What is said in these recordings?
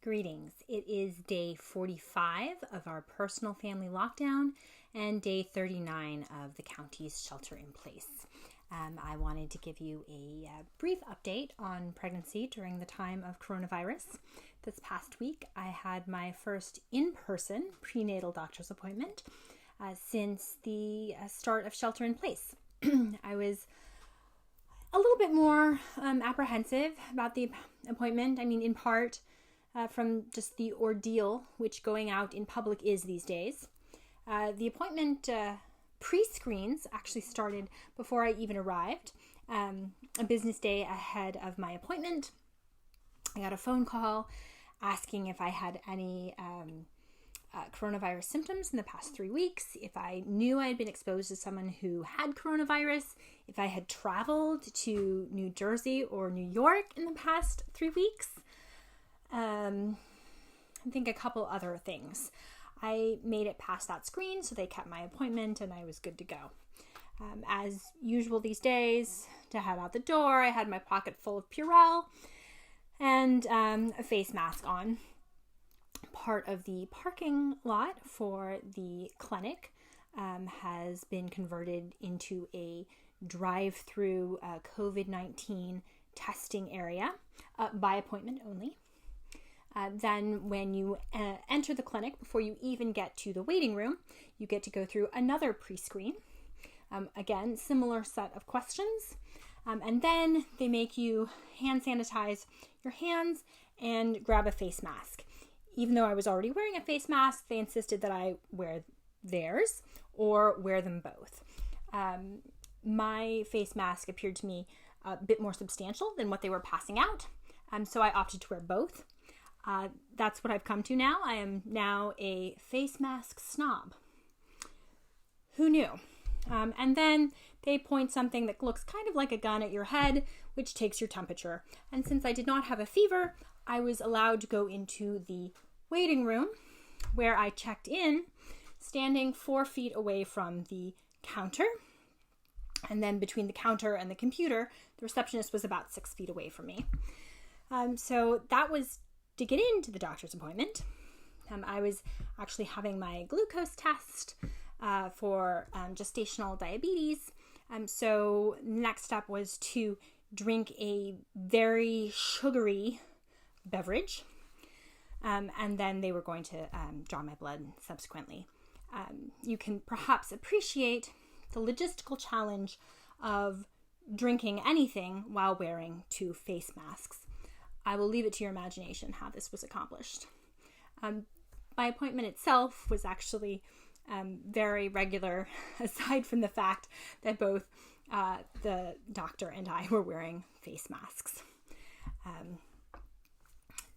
Greetings. It is day 45 of our personal family lockdown and day 39 of the county's shelter in place. I wanted to give you a brief update on pregnancy during the time of coronavirus. This past week, I had my first in-person prenatal doctor's appointment since the start of shelter in place. I was a little bit more apprehensive about the appointment. I mean, in part from just the ordeal which going out in public is these days. The appointment pre-screens actually started before I even arrived. A business day ahead of my appointment, I got a phone call asking if I had any coronavirus symptoms in the past 3 weeks, if I knew I had been exposed to someone who had coronavirus, if I had traveled to New Jersey or New York in the past 3 weeks. I think a couple other things. I made it past that screen, so they kept my appointment and I was good to go. As usual these days, to head out the door, I had my pocket full of Purell and a face mask on. Part of the parking lot for the clinic has been converted into a drive-through COVID-19 testing area by appointment only. Then when you enter the clinic, before you even get to the waiting room, you get to go through another pre-screen. Again, similar set of questions. And then they make you hand sanitize your hands and grab a face mask. Even though I was already wearing a face mask, they insisted that I wear theirs or wear them both. My face mask appeared to me a bit more substantial than what they were passing out. So I opted to wear both. That's what I've come to now. I am now a face mask snob. Who knew? And then they point something that looks kind of like a gun at your head, which takes your temperature. And since I did not have a fever, I was allowed to go into the waiting room where I checked in, standing 4 feet away from the counter. And then between the counter and the computer, the receptionist was about 6 feet away from me. So that was to get into the doctor's appointment. I was actually having my glucose test for gestational diabetes. So the next step was to drink a very sugary beverage. And then they were going to draw my blood subsequently. You can perhaps appreciate the logistical challenge of drinking anything while wearing 2 face masks. I will leave it to your imagination how this was accomplished. My appointment itself was actually very regular, aside from the fact that both the doctor and I were wearing face masks.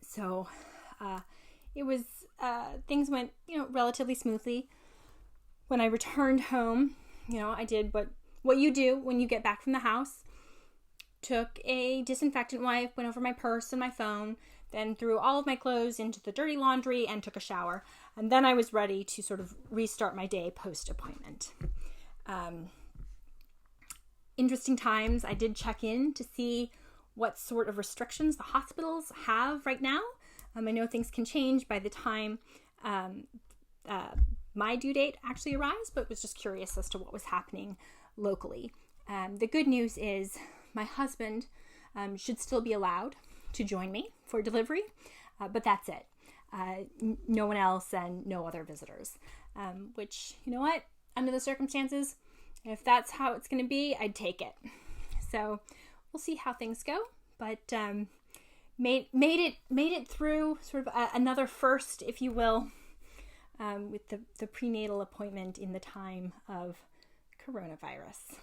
So it was, things went, relatively smoothly. When I returned home, I did what you do when you get back from the house. Took a disinfectant wipe, went over my purse and my phone, then threw all of my clothes into the dirty laundry and took a shower. And then I was ready to sort of restart my day post-appointment. Interesting times. I did check in to see what sort of restrictions the hospitals have right now. I know things can change by the time my due date actually arrives, but was just curious as to what was happening locally. The good news is my husband should still be allowed to join me for delivery, but that's it. No one else and no other visitors, which, you know what, under the circumstances, if that's how it's going to be, I'd take it. So we'll see how things go, but made it through sort of another first, if you will, with the prenatal appointment in the time of coronavirus.